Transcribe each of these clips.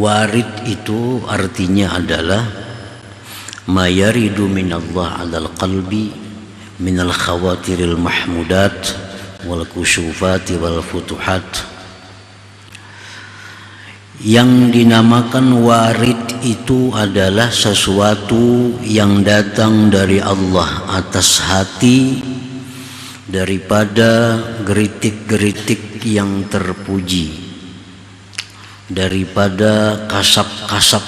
Warid itu artinya adalah ma yaridu minallah 'alal qalbi minal khawatiril mahmudat wal kusyufati wal futuhat. Yang dinamakan warid itu adalah sesuatu yang datang dari Allah atas hati daripada geritik-geritik yang terpuji, daripada kasap-kasap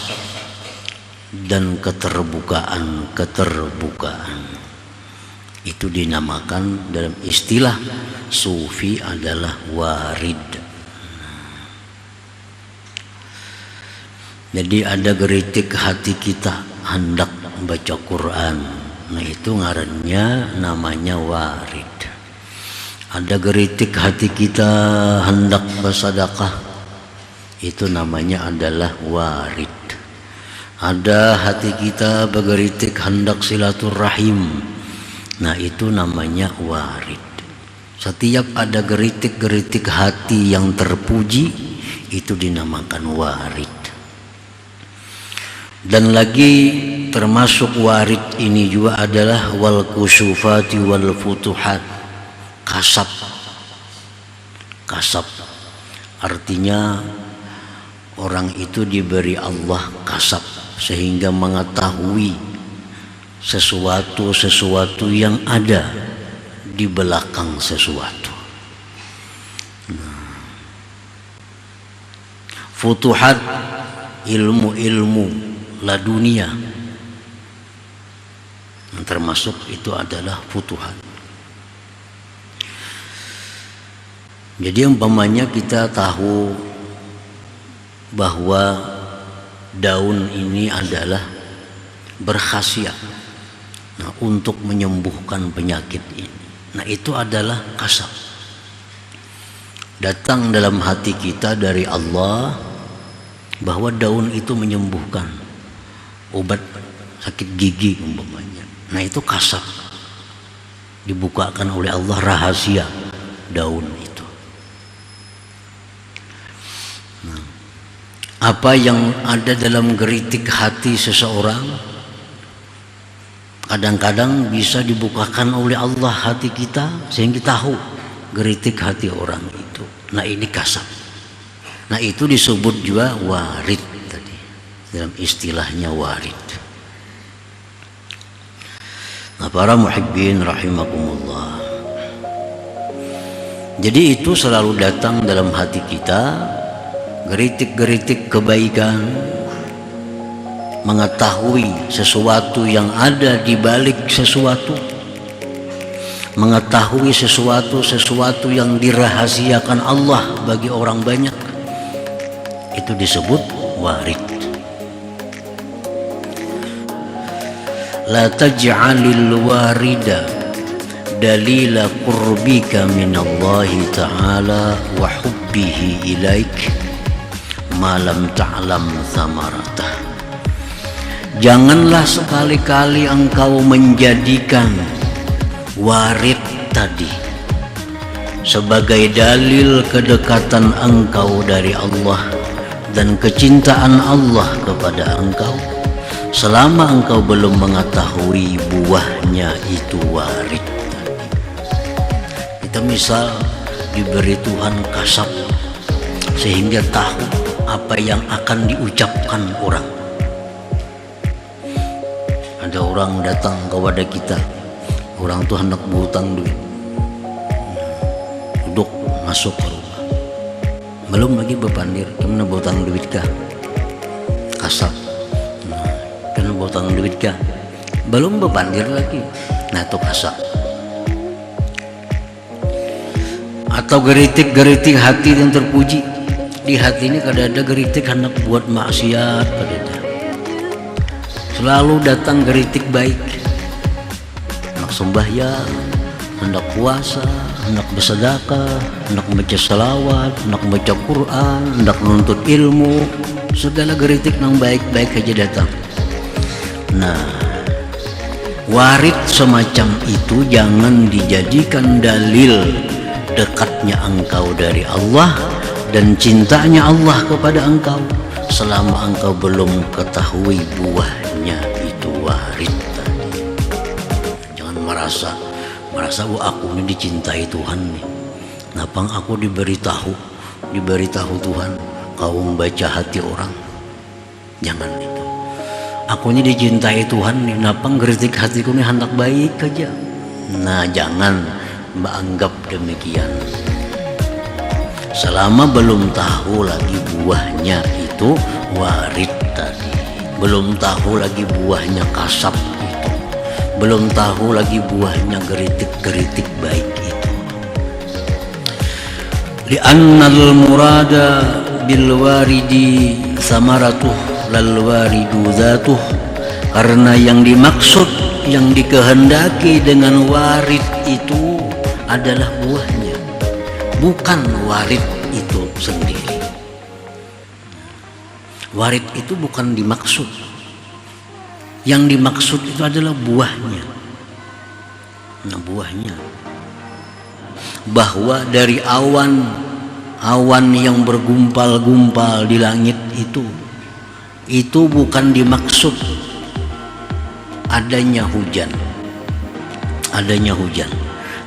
dan keterbukaan. Itu dinamakan dalam istilah sufi adalah warid. Jadi ada geritik hati kita hendak baca Quran, nah itu ngarannya namanya warid. Ada geritik hati kita hendak bersedekah, itu namanya adalah warid. Ada hati kita bergeritik hendak silaturahim, nah itu namanya warid. Setiap ada geritik-geritik hati yang terpuji, itu dinamakan warid. Dan lagi termasuk warid ini juga adalah wal kusyufati wal futuhat. Kasab artinya orang itu diberi Allah kasab sehingga mengetahui sesuatu yang ada di belakang sesuatu. Futuhat ilmu ladunia, termasuk itu adalah futuhat. Jadi umpamanya kita tahu bahwa daun ini adalah berkhasiat, nah, untuk menyembuhkan penyakit ini. Nah, itu adalah kasab. Datang dalam hati kita dari Allah bahwa daun itu menyembuhkan, obat sakit gigi umpamanya. Nah, itu kasab. Dibukakan oleh Allah rahasia daun itu. Apa yang ada dalam geritik hati seseorang kadang-kadang bisa dibukakan oleh Allah hati kita sehingga tahu geritik hati orang itu. Nah, ini kasab. Nah, itu disebut juga warid tadi. Dalam istilahnya warid. Nah, para muhibbin rahimakumullah. Jadi itu selalu datang dalam hati kita, geritik-geritik kebaikan, mengetahui sesuatu yang ada di balik sesuatu, mengetahui sesuatu yang dirahasiakan Allah bagi orang banyak, itu disebut warid. La taj'alil warida dalila qurbika minallahi ta'ala wa hubbihi ilaik malam ta'lam thamarata. Janganlah sekali-kali engkau menjadikan warid tadi sebagai dalil kedekatan engkau dari Allah dan kecintaan Allah kepada engkau selama engkau belum mengetahui buahnya itu warid tadi. Kita misal diberi Tuhan kasab sehingga tahu apa yang akan diucapkan orang. Ada orang datang kepada kita, orang tuh hendak berhutang duit, duduk masuk ke rumah, belum lagi berpandir, kemana berhutang duit kah? Kasab, kemana berhutang duit kah? Belum berpandir lagi, nah itu kasab. Atau geritik-geritik hati yang terpuji. Di hati ini kadang ada geritik hendak buat maksiat, kadang selalu datang geritik baik, hendak sembahyang, hendak puasa, hendak bersedekah, hendak baca salawat, hendak baca Quran, hendak menuntut ilmu, segala geritik yang baik-baik aja datang. Nah, warid semacam itu jangan dijadikan dalil dekatnya engkau dari Allah dan cintanya Allah kepada engkau selama engkau belum ketahui buahnya itu warid tadi. Jangan merasa wah aku ini dicintai Tuhan nih. Napang aku diberitahu Tuhan, kau membaca hati orang. Jangan itu. Aku ini dicintai Tuhan nih, napang geritik hatiku ini hendak baik aja. Nah, jangan menganggap demikian. Selama belum tahu lagi buahnya itu warid tadi, belum tahu lagi buahnya kasab itu, belum tahu lagi buahnya geritik baik itu. Li'annal murada bil waridi samaratuh lal waridu zatuh, karena yang dimaksud, yang dikehendaki dengan warid itu adalah buahnya, bukan warid itu sendiri. Warid itu bukan dimaksud, yang dimaksud itu adalah buahnya. Nah, buahnya bahwa dari awan yang bergumpal-gumpal di langit itu bukan dimaksud adanya hujan,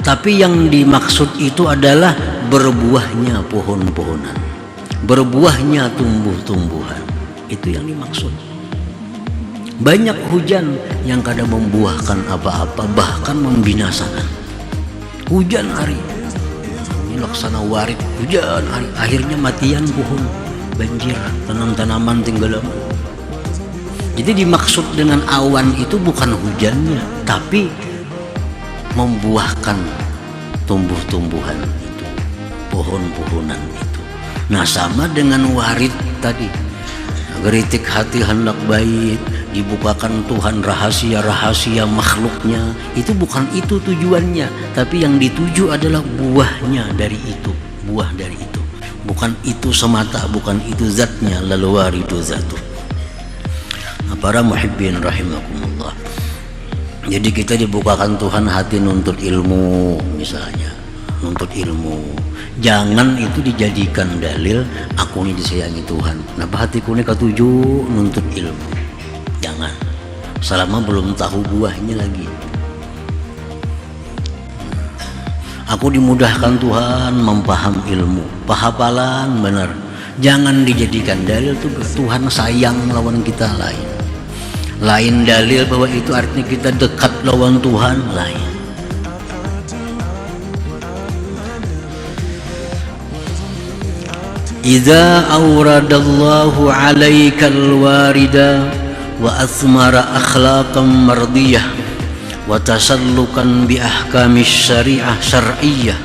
tapi yang dimaksud itu adalah berbuahnya pohon-pohonan, berbuahnya tumbuh-tumbuhan. Itu yang dimaksud. Banyak hujan yang kadang membuahkan apa-apa, bahkan membinasakan. Hujan hari ini laksana warid, hujan hari, akhirnya matian pohon, banjir, tanam-tanaman tenggelam. Jadi dimaksud dengan awan itu bukan hujannya, tapi membuahkan tumbuh-tumbuhan itu, pohon-pohonan itu. Nah, sama dengan warid tadi, geritik hati hendak baik, dibukakan Tuhan rahasia-rahasia makhluknya. Itu bukan itu tujuannya, tapi yang dituju adalah buahnya dari itu, buah dari itu. Bukan itu semata, bukan itu zatnya, lalu waridu zatuh. Para muhibbin rahimakumullah. Jadi kita dibukakan Tuhan hati nuntut ilmu, misalnya nuntut ilmu. Jangan itu dijadikan dalil aku ini disayangi Tuhan. Kenapa hatiku ini ketuju nuntut ilmu? Jangan. Selama belum tahu buahnya lagi. Aku dimudahkan Tuhan mempaham ilmu, pahapalan benar. Jangan dijadikan dalil tuh Tuhan sayang lawan kita lain dalil bahwa itu artinya kita dekat lawan Tuhan lain. Idza awradallahu alaikal warida wa asmara akhlaqan mardiyah wa tasallukan bi ahkamis syar'iyyah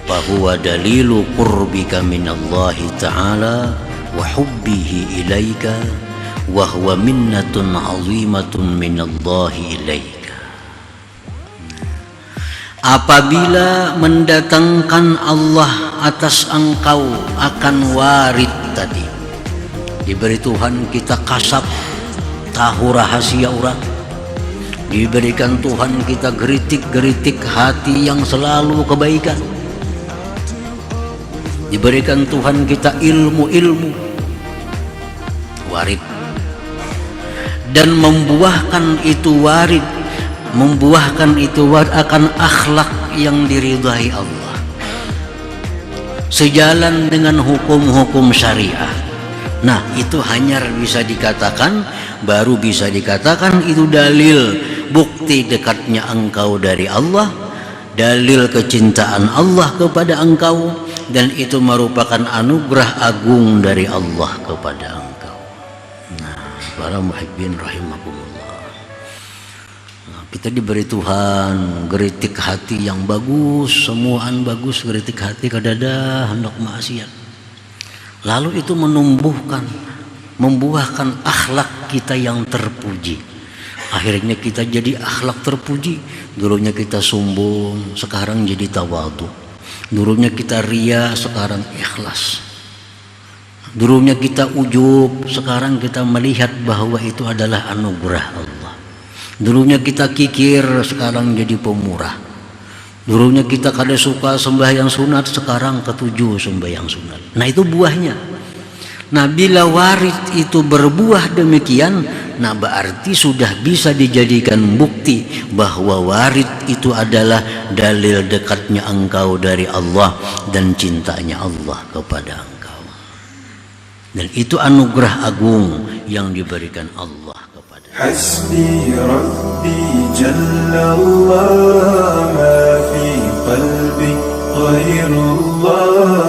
fa huwa dalilu qurbika minallahi ta'ala wa hubbihi ilaika wa huwa minnatun 'azimatun minallahi ilaika. Apabila mendatangkan Allah atas engkau akan warid tadi, diberi Tuhan kita kasab tahu rahasia orang, diberikan Tuhan kita geritik hati yang selalu kebaikan, diberikan Tuhan kita ilmu warid, dan membuahkan itu warid akan akhlak yang diridhai Allah, sejalan dengan hukum-hukum syariah. Nah, itu hanya baru bisa dikatakan itu dalil bukti dekatnya engkau dari Allah, dalil kecintaan Allah kepada engkau, dan itu merupakan anugerah agung dari Allah kepada engkau. Nah, para muhibbin rahimakumullah, kita diberi Tuhan geritik hati yang bagus, semuaan bagus, geritik hati kadada hendak maksiat. Lalu itu membuahkan akhlak kita yang terpuji. Akhirnya kita jadi akhlak terpuji. Dulunya kita sombong, sekarang jadi tawadhu. Dulunya kita ria, sekarang ikhlas. Dulunya kita ujub, sekarang kita melihat bahwa itu adalah anugerah Allah. Dulunya kita kikir, sekarang jadi pemurah. Dulunya kita kada suka sembahyang sunat, sekarang ketujuh sembahyang sunat. Nah, itu buahnya. Nah, bila warid itu berbuah demikian, nah berarti sudah bisa dijadikan bukti bahwa warid itu adalah dalil dekatnya engkau dari Allah dan cintanya Allah kepada engkau. Dan itu anugerah agung yang diberikan Allah kepada. Hasbi Rabbi Jalla Allah, ma fi qalbi ghairullah.